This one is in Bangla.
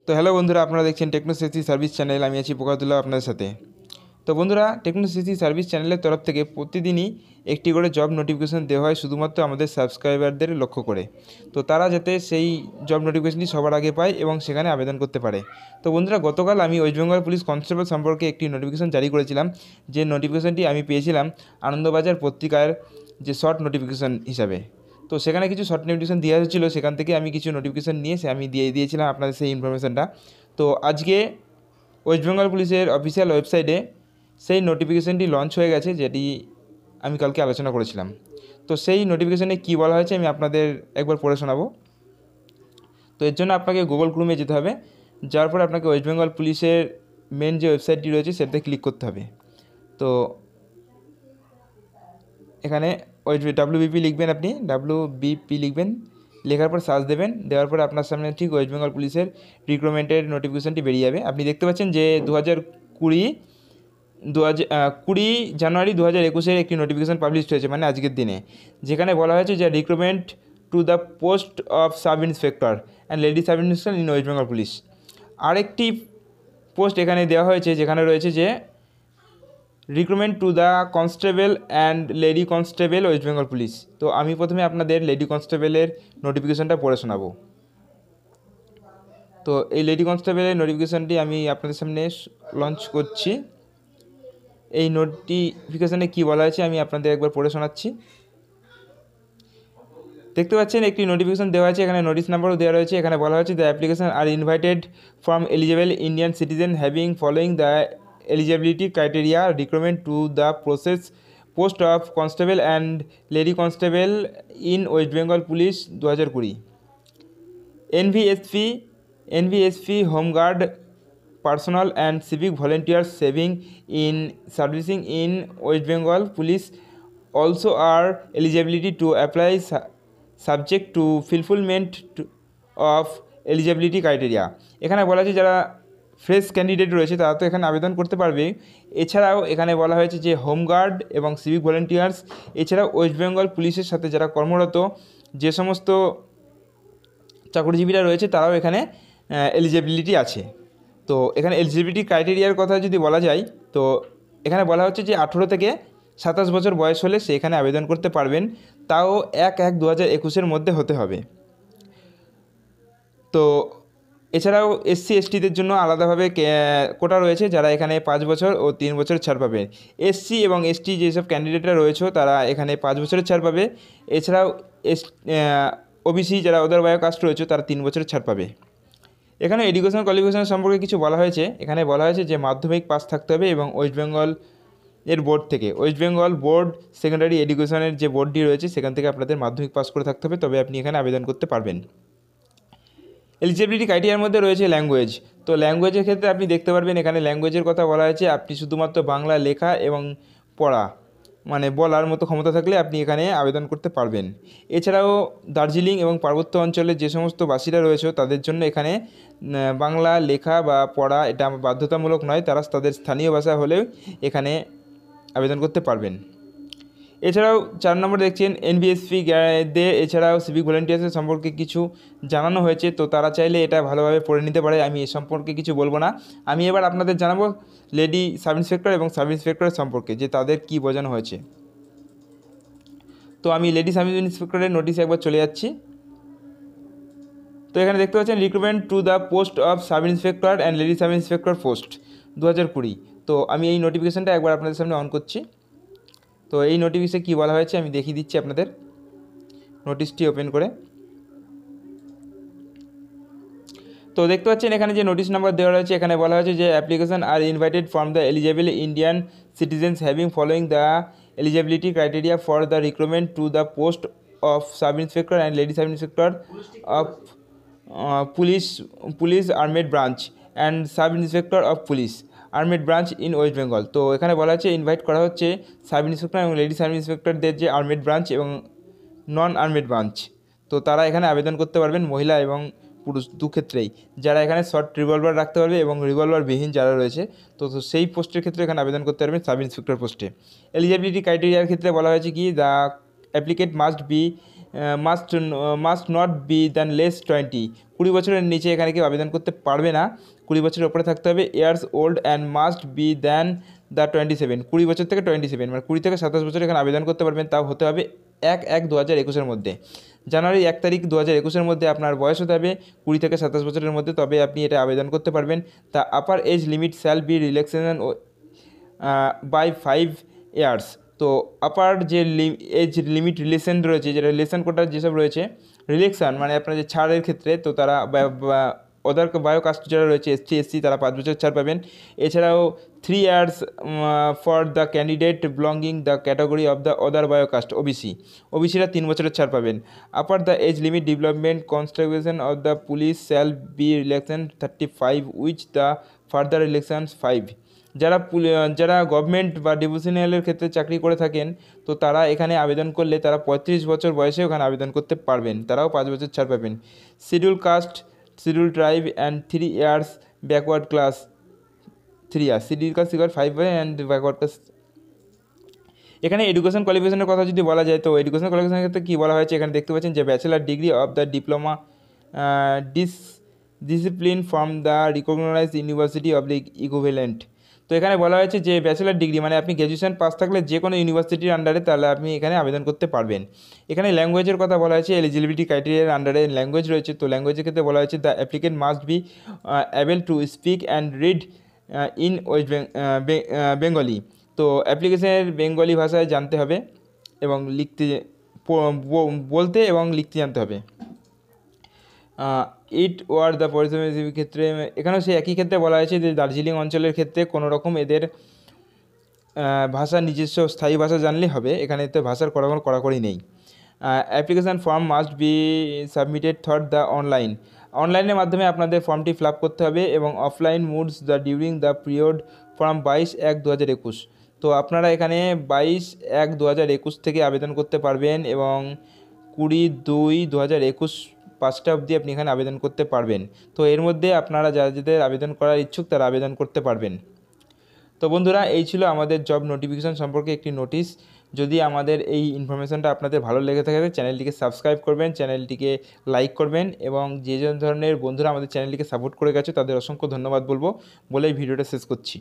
তো হ্যালো বন্ধুরা, আপনারা দেখছেন টেকনোসেসি সার্ভিস চ্যানেল। আমি আছি পোকাতুল্লাহ আপনাদের সাথে। তো বন্ধুরা, টেকনোসেসি সার্ভিস চ্যানেলের তরফ থেকে প্রতিদিনই একটি করে জব নোটিফিকেশান দেওয়া হয় শুধুমাত্র আমাদের সাবস্ক্রাইবারদের লক্ষ্য করে। তো তারা যাতে সেই জব নোটিফিকেশানটি সবার আগে পায় এবং সেখানে আবেদন করতে পারে। তো বন্ধুরা, গতকাল আমি ওয়েস্ট বেঙ্গল পুলিশ কনস্টেবল সম্পর্কে একটি নোটিফিকেশান জারি করেছিলাম, যে নোটিফিকেশানটি আমি পেয়েছিলাম আনন্দবাজার পত্রিকার যে শর্ট নোটিফিকেশান হিসাবে। তো সেখানে কিছু শর্ট নোটিফিকেশান দেওয়া হয়েছিল, সেখান থেকে আমি কিছু নোটিফিকেশান নিয়ে আমি দিয়ে দিয়েছিলাম আপনাদের সেই ইনফরমেশানটা। তো আজকে ওয়েস্ট বেঙ্গল পুলিশের অফিসিয়াল ওয়েবসাইটে সেই নোটিফিকেশানটি লঞ্চ হয়ে গেছে, যেটি আমি কালকে আলোচনা করেছিলাম। তো সেই নোটিফিকেশানে কী বলা হয়েছে আমি আপনাদের একবার পড়ে শোনাবো। তো এর জন্য আপনাকে গুগল ক্রোমে যেতে হবে, যার পরে আপনাকে ওয়েস্ট বেঙ্গল পুলিশের মেন যে ওয়েবসাইটটি রয়েছে সেটাতে ক্লিক করতে হবে। তো এখানে WBP লিখবেন, আপনি WBP লিখবেন, লেখার পর সার্চ দেবেন, দেওয়ার পর আপনার সামনে ঠিক ওয়েস্ট বেঙ্গল পুলিশের রিক্রুটমেন্টের নোটিফিকেশানটি বেরিয়ে যাবে। আপনি দেখতে পাচ্ছেন যে 20 জানুয়ারি 2021 একটি নোটিফিকেশান পাবলিশ হয়েছে, মানে আজকের দিনে, যেখানে বলা হয়েছে যে recruitment to the post of sub inspector and lady sub inspector in West Bengal police. আরেকটি পোস্ট এখানে দেওয়া হয়েছে, যেখানে রয়েছে যে recruitment to the constable and lady constable West Bengal police. তো আমি প্রথমে আপনাদের লেডি কনস্টেবলের নোটিফিকেশানটা পড়ে শোনাবো। তো এই লেডি কনস্টেবলের নোটিফিকেশানটি আমি আপনাদের সামনে লঞ্চ করছি। এই নোটিফিকেশানে কী বলা হয়েছে আমি আপনাদের একবার পড়ে শোনাচ্ছি। দেখতে পাচ্ছেন একটি নোটিফিকেশান দেওয়া আছে, এখানে নোটিশ নাম্বারও দেওয়া রয়েছে। এখানে বলা হয়েছে the application are invited from eligible Indian citizen having following the eligibility criteria recruitment to the process post of constable and lady constable in West Bengal Police 2020 NVSP Home Guard personnel and civic volunteers serving in West Bengal Police also are eligibility to apply subject to fulfillment of eligibility criteria। এখানে বলা আছে যারা ফ্রেশ ক্যান্ডিডেট রয়েছে তারা তো এখানে আবেদন করতে পারবে। এছাড়াও এখানে বলা হয়েছে যে হোমগার্ড এবং সিভিক ভলেন্টিয়ার্স, এছাড়াও ওয়েস্ট বেঙ্গল পুলিশের সাথে যারা কর্মরত যে সমস্ত চাকরিজীবীরা রয়েছে তারাও এখানে এলিজিবিলিটি আছে। তো এখানে এলিজিবিলিটি ক্রাইটেরিয়ার কথা যদি বলা যায়, তো এখানে বলা হচ্ছে যে 18 থেকে 27 বছর বয়স হলে সে এখানে আবেদন করতে পারবেন, তাও 1/1/2021 মধ্যে হতে হবে। তো এছাড়াও SC/STদের জন্য আলাদাভাবে কোটা রয়েছে, যারা এখানে 5 বছর ও 3 বছরের ছাড় পাবে। SC এবং ST যেসব ক্যান্ডিডেটরা রয়েছে তারা এখানে 5 বছরের ছাড় পাবে। এছাড়াও OBC যারা ওদের বায়োকাস্ট রয়েছে তারা 3 বছরের ছাড় পাবে। এখানে এডুকেশন কোয়ালিফিকেশন সম্পর্কে কিছু বলা হয়েছে। এখানে বলা হয়েছে যে মাধ্যমিক পাস থাকতে হবে এবং ওয়েস্ট বেঙ্গল এর বোর্ড থেকে, ওয়েস্ট বেঙ্গল বোর্ড সেকেন্ডারি এডুকেশনের যে বোর্ডটি রয়েছে সেখান থেকে আপনাদের মাধ্যমিক পাস করে থাকতে হবে, তবে আপনি এখানে আবেদন করতে পারবেন। এলিজিবিলিটি ক্রাইটেরিয়ার মধ্যে রয়েছে ল্যাঙ্গুয়েজ। তো ল্যাঙ্গুয়েজের ক্ষেত্রে আপনি দেখতে পারবেন এখানে ল্যাঙ্গুয়েজের কথা বলা হয়েছে, আপনি শুধুমাত্র বাংলা লেখা এবং পড়া মানে বলার মতো ক্ষমতা থাকলে আপনি এখানে আবেদন করতে পারবেন। এছাড়াও দার্জিলিং এবং পার্বত্য অঞ্চলের যে সমস্ত বাসীরা রয়েছে তাদের জন্য এখানে বাংলা লেখা বা পড়া এটা বাধ্যতামূলক নয়, তারা তাদের স্থানীয় ভাষা হলেও এখানে আবেদন করতে পারবেন। এছাড়াও 4 নম্বর দেখছেন NVSP-দের এছাড়াও সিভিক ভলেন্টিয়ার্সের সম্পর্কে কিছু জানানো হয়েছে। তো তারা চাইলে এটা ভালোভাবে পড়ে নিতে পারে, আমি এ সম্পর্কে কিছু বলবো না। আমি এবার আপনাদের জানাবো লেডি সাব ইন্সপেক্টর এবং সাব ইন্সপেক্টরের সম্পর্কে, যে তাদের কী বোঝানো হয়েছে। তো আমি লেডি সাব ইন্সপেক্টরের নোটিশে একবার চলে যাচ্ছি। তো এখানে দেখতে পাচ্ছেন recruitment to the post of sub inspector and lady sub inspector post 2020। তো আমি এই নোটিফিকেশানটা একবার আপনাদের সামনে অন করছি। তো এই নোটিশে কী বলা হয়েছে আমি দেখিয়ে দিচ্ছি আপনাদের, নোটিশটি ওপেন করে। তো দেখতে পাচ্ছেন এখানে যে নোটিশ নাম্বার দেওয়া রয়েছে, এখানে বলা হয়েছে যে application are invited from the eligible Indian citizens having following the eligibility criteria for the recruitment to the post of sub inspector and lady sub inspector of police armed branch and sub inspector of police armed branch in West Bengal. তো এখানে বলা হচ্ছে ইনভাইট করা হচ্ছে সাব ইন্সপেক্টর এবং লেডি সাব ইন্সপেক্টরদের যে আর্মেড ব্রাঞ্চ এবং নন আর্মেড ব্রাঞ্চ, তো তারা এখানে আবেদন করতে পারবেন, মহিলা এবং পুরুষ দু ক্ষেত্রেই। যারা এখানে শর্ট রিভলভার রাখতে পারবে এবং রিভলভারবিহীন যারা রয়েছে তো সেই পোস্টের ক্ষেত্রে এখানে আবেদন করতে পারবেন সাব ইন্সপেক্টর পোস্টে। এলিজিবিলিটি ক্রাইটেরিয়ার ক্ষেত্রে বলা হয়েছে কি the applicant must be must must not be than less 20, 20 বছরের নিচে এখানে কেউ আবেদন করতে পারবে না। 20 বছরের ওপরে থাকতে হবে। Years old and must be than the 27, 20 বছর থেকে 27 মানে 20 থেকে 27 বছর এখানে আবেদন করতে পারবেন। তাও হতে হবে 1/1/2021 মধ্যে, জানুয়ারি 1 তারিখ 2021 মধ্যে আপনার বয়স হতে হবে 20 থেকে 27 বছরের মধ্যে, তবে আপনি এটা আবেদন করতে পারবেন। The upper age limit shall be relaxation by 5 years. তো আপার যে এজ লিমিট রিলেশন রয়েছে, যেটা রিলেশন কোটার যেসব রয়েছে, রিলেকশন মানে আপনার যে ছাড়ের ক্ষেত্রে, তো তারা অদার বায়োকাস্ট যারা রয়েছে SC/SC তারা 5 বছর ছাড় পাবেন। এছাড়াও 3 years for the candidate belonging the category of the other backward caste ওবিসিরা 3 বছরের ছাড় পাবেন। Upper the age limit development construction of the police shall be relaxation 35 which the further relaxations 5। যারা গভর্নমেন্ট বা ডিভিশনালের ক্ষেত্রে চাকরি করে থাকেন, তো তারা এখানে আবেদন করলে তারা 35 বছর বয়সে ওখানে আবেদন করতে পারবেন, তারাও 5 বছর ছাড় পাবেন। Schedule caste, schedule tribe and 3 years backward class 3 years, schedule caste 5 and backward class. এখানে এডুকেশন কোয়ালিফিকেশনের কথা যদি বলা যায়, তো এডুকেশন কোয়ালিফিকেশনের ক্ষেত্রে কী বলা হয়েছে এখানে দেখতে পাচ্ছেন যে bachelor degree of the diploma discipline from the recognised university of the equivalent. তো এখানে বলা হয়েছে যে ব্যাচেলার ডিগ্রি মানে আপনি গ্র্যাজুয়েশন পাস থাকলে যে কোনো ইউনিভার্সিটির আন্ডারে তাহলে আপনি এখানে আবেদন করতে পারবেন। এখানে ল্যাঙ্গুয়েজের কথা বলা হয়েছে, এলিজিবিলিটি ক্রাইটেরিয়ার আন্ডারে ল্যাঙ্গুয়েজ রয়েছে। তো ল্যাঙ্গুয়েজের ক্ষেত্রে বলা হয়েছে the applicant must be able to speak and read in West Bengali. তো অ্যাপ্লিকেশনের বেঙ্গলি ভাষায় জানতে হবে এবং বলতে এবং লিখতে জানতে হবে। ইট ওয়ার দ্য পরিষেবার ক্ষেত্রে এখানেও সেই একই ক্ষেত্রে বলা হয়েছে যে দার্জিলিং অঞ্চলের ক্ষেত্রে কোনো রকম এদের ভাষা নিজস্ব স্থায়ী ভাষা জানলে হবে, এখানে তো ভাষার কোনো কড়াকড়ি নেই। Application form must be submitted through the অনলাইনের মাধ্যমে আপনাদের ফর্মটি ফিল আপ করতে হবে এবং offline moods the during the period from 22/1/2021। তো আপনারা এখানে 22/1/2021 থেকে আবেদন করতে পারবেন এবং 20/2/2021 5টা অবধি আপনি এখানে আবেদন করতে পারবেন। তো এর মধ্যে আপনারা যাদের আবেদন করার ইচ্ছুক তারা আবেদন করতে পারবেন। তো বন্ধুরা, এই ছিল আমাদের জব নোটিফিকেশন সম্পর্কে একটি নোটিশ। যদি আমাদের এই ইনফরমেশনটা আপনাদের ভালো লেগে থাকে চ্যানেলটিকে সাবস্ক্রাইব করবেন, চ্যানেলটিকে লাইক করবেন এবং যে ধরনের বন্ধুরা আমাদের চ্যানেলটিকে সাপোর্ট করে গেছে তাদের অসংখ্য ধন্যবাদ বলেই ভিডিওটা শেষ করছি।